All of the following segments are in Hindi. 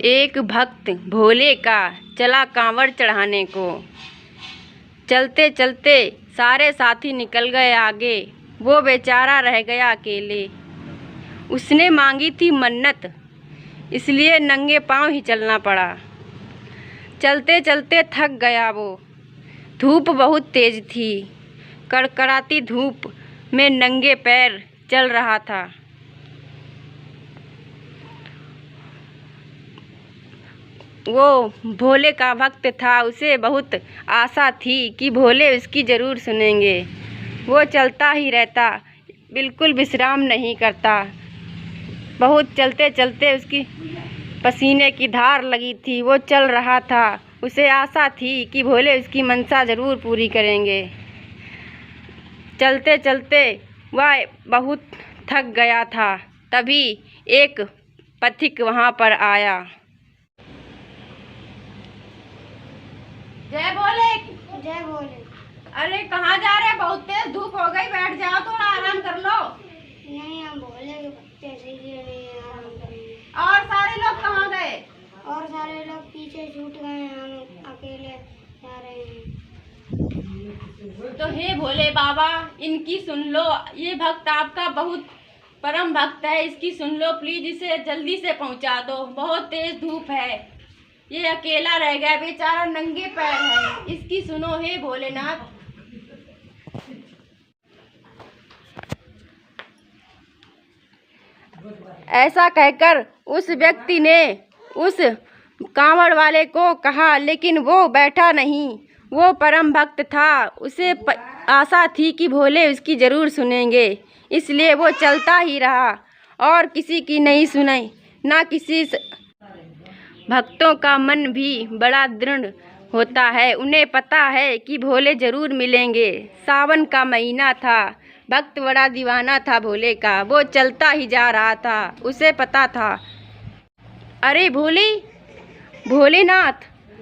एक भक्त भोले का चला कांवड़ चढ़ाने को। चलते चलते सारे साथी निकल गए आगे, वो बेचारा रह गया अकेले। उसने मांगी थी मन्नत, इसलिए नंगे पांव ही चलना पड़ा। चलते चलते थक गया वो, धूप बहुत तेज थी। कड़कड़ाती धूप में नंगे पैर चल रहा था। वो भोले का भक्त था, उसे बहुत आशा थी कि भोले उसकी ज़रूर सुनेंगे। वो चलता ही रहता, बिल्कुल विश्राम नहीं करता। बहुत चलते चलते उसकी पसीने की धार लगी थी। वो चल रहा था, उसे आशा थी कि भोले उसकी मनसा ज़रूर पूरी करेंगे। चलते चलते वह बहुत थक गया था। तभी एक पथिक वहाँ पर आया। जय भोले। जय भोले। अरे कहाँ जा रहे? बहुत तेज धूप हो गई, बैठ जाओ, थोड़ा आराम कर लो। नहीं, हम भोले के भक्त इसीलिए नहीं आराम करेंगे। और सारे लोग कहाँ गए? और सारे लोग पीछे छूट गए, हम अकेले जा रहे हैं। तो हे भोले बाबा, इनकी सुन लो। ये भक्त आपका बहुत परम भक्त है, इसकी सुन लो प्लीज। इसे जल्दी से पहुँचा दो, बहुत तेज धूप है। ये अकेला रह गया, बेचारा नंगे पैर है। इसकी सुनो हे भोलेनाथ। ऐसा कहकर उस व्यक्ति ने उस कांवड़ वाले को कहा, लेकिन वो बैठा नहीं। वो परम भक्त था, उसे आशा थी कि भोले उसकी ज़रूर सुनेंगे, इसलिए वो चलता ही रहा और किसी की नहीं सुनी। ना किसी भक्तों का मन भी बड़ा दृढ़ होता है, उन्हें पता है कि भोले ज़रूर मिलेंगे। सावन का महीना था, भक्त बड़ा दीवाना था भोले का। वो चलता ही जा रहा था, उसे पता था। अरे भोलेनाथ,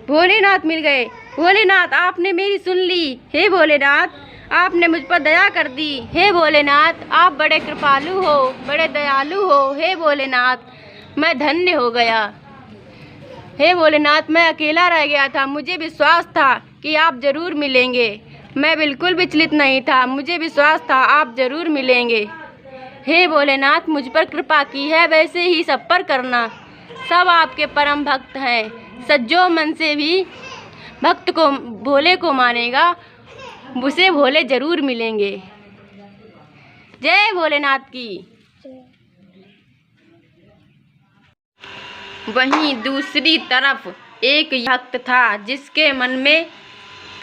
भोलेनाथ मिल गए। भोलेनाथ, आपने मेरी सुन ली। हे भोलेनाथ, आपने मुझ पर दया कर दी। हे भोलेनाथ, आप बड़े कृपालु हो, बड़े दयालु हो। हे भोलेनाथ, मैं धन्य हो गया। हे भोलेनाथ, मैं अकेला रह गया था, मुझे विश्वास था कि आप ज़रूर मिलेंगे। मैं बिल्कुल विचलित नहीं था, मुझे विश्वास था आप ज़रूर मिलेंगे। हे भोलेनाथ, मुझ पर कृपा की है, वैसे ही सब पर करना। सब आपके परम भक्त हैं, सज्जो मन से भी भक्त को भोले को मानेगा, उसे भोले ज़रूर मिलेंगे। जय भोलेनाथ की। वहीं दूसरी तरफ एक भक्त था जिसके मन में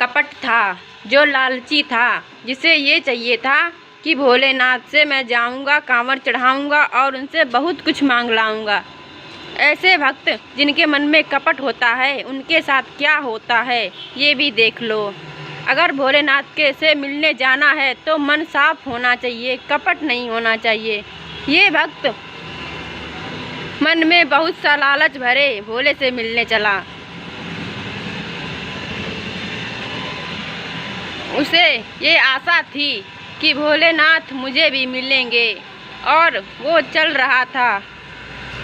कपट था, जो लालची था, जिसे ये चाहिए था कि भोलेनाथ से मैं जाऊंगा, कांवड़ चढ़ाऊंगा और उनसे बहुत कुछ मांग लाऊंगा। ऐसे भक्त जिनके मन में कपट होता है, उनके साथ क्या होता है ये भी देख लो। अगर भोलेनाथ के से मिलने जाना है तो मन साफ होना चाहिए, कपट नहीं होना चाहिए। ये भक्त मन में बहुत सा लालच भरे भोले से मिलने चला। उसे ये आशा थी कि भोलेनाथ मुझे भी मिलेंगे, और वो चल रहा था।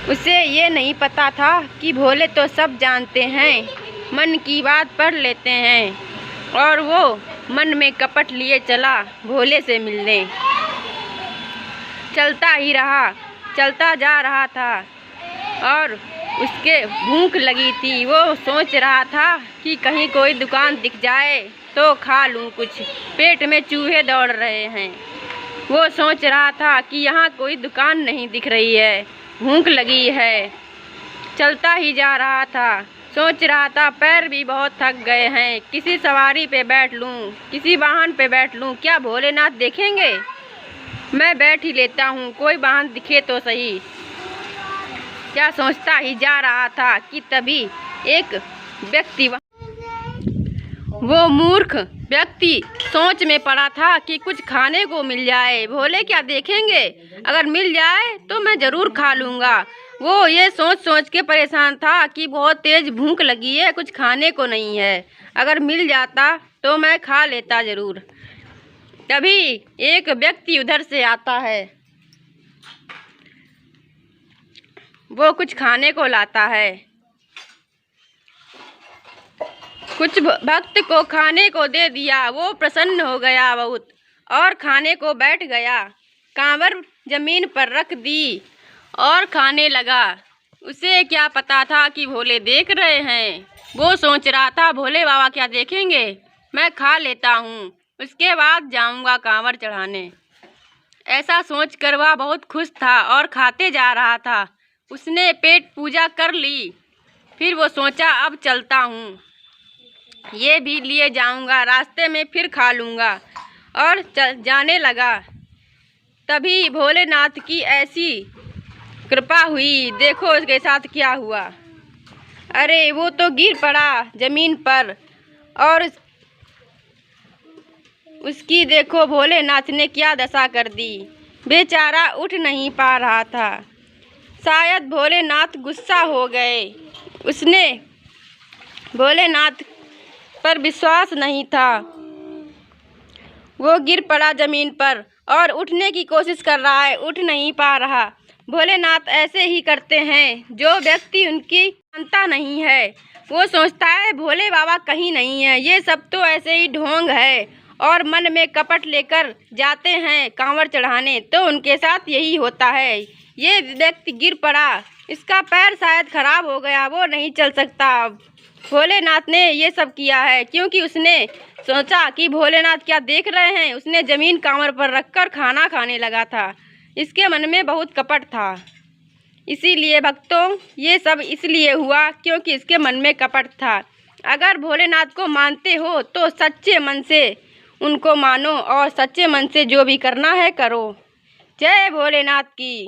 उसे ये नहीं पता था कि भोले तो सब जानते हैं, मन की बात पढ़ लेते हैं, और वो मन में कपट लिए चला भोले से मिलने। चलता ही रहा, चलता जा रहा था और उसके भूख लगी थी। वो सोच रहा था कि कहीं कोई दुकान दिख जाए तो खा लूँ कुछ, पेट में चूहे दौड़ रहे हैं। वो सोच रहा था कि यहाँ कोई दुकान नहीं दिख रही है, भूख लगी है। चलता ही जा रहा था, सोच रहा था पैर भी बहुत थक गए हैं, किसी सवारी पे बैठ लूँ, किसी वाहन पे बैठ लूँ, क्या भोलेनाथ देखेंगे? मैं बैठ ही लेता हूँ, कोई वाहन दिखे तो सही। क्या सोचता ही जा रहा था कि तभी एक व्यक्ति, वो मूर्ख व्यक्ति सोच में पड़ा था कि कुछ खाने को मिल जाए, भोले क्या देखेंगे, अगर मिल जाए तो मैं ज़रूर खा लूँगा। वो ये सोच सोच के परेशान था कि बहुत तेज़ भूख लगी है, कुछ खाने को नहीं है, अगर मिल जाता तो मैं खा लेता ज़रूर। तभी एक व्यक्ति उधर से आता है, वो कुछ खाने को लाता है। कुछ भक्त को खाने को दे दिया। वो प्रसन्न हो गया बहुत और खाने को बैठ गया। कांवर जमीन पर रख दी और खाने लगा। उसे क्या पता था कि भोले देख रहे हैं। वो सोच रहा था भोले बाबा क्या देखेंगे, मैं खा लेता हूँ, उसके बाद जाऊँगा कांवर चढ़ाने। ऐसा सोचकर वह बहुत खुश था और खाते जा रहा था। उसने पेट पूजा कर ली। फिर वो सोचा अब चलता हूँ, ये भी लिए जाऊँगा, रास्ते में फिर खा लूँगा और जाने लगा। तभी भोलेनाथ की ऐसी कृपा हुई। देखो उसके साथ क्या हुआ। अरे वो तो गिर पड़ा जमीन पर और उसकी देखो भोलेनाथ ने क्या दशा कर दी। बेचारा उठ नहीं पा रहा था। शायद भोलेनाथ गुस्सा हो गए। उसने भोलेनाथ पर विश्वास नहीं था। वो गिर पड़ा जमीन पर और उठने की कोशिश कर रहा है, उठ नहीं पा रहा। भोलेनाथ ऐसे ही करते हैं। जो व्यक्ति उनकी मानता नहीं है वो सोचता है भोले बाबा कहीं नहीं है, ये सब तो ऐसे ही ढोंग है, और मन में कपट लेकर जाते हैं कांवर चढ़ाने, तो उनके साथ यही होता है। ये व्यक्ति गिर पड़ा, इसका पैर शायद खराब हो गया, वो नहीं चल सकता। भोलेनाथ ने ये सब किया है क्योंकि उसने सोचा कि भोलेनाथ क्या देख रहे हैं। उसने जमीन कांवर पर रखकर खाना खाने लगा था। इसके मन में बहुत कपट था। इसीलिए भक्तों, ये सब इसलिए हुआ क्योंकि इसके मन में कपट था। अगर भोलेनाथ को मानते हो तो सच्चे मन से उनको मानो और सच्चे मन से जो भी करना है करो। जय भोलेनाथ की।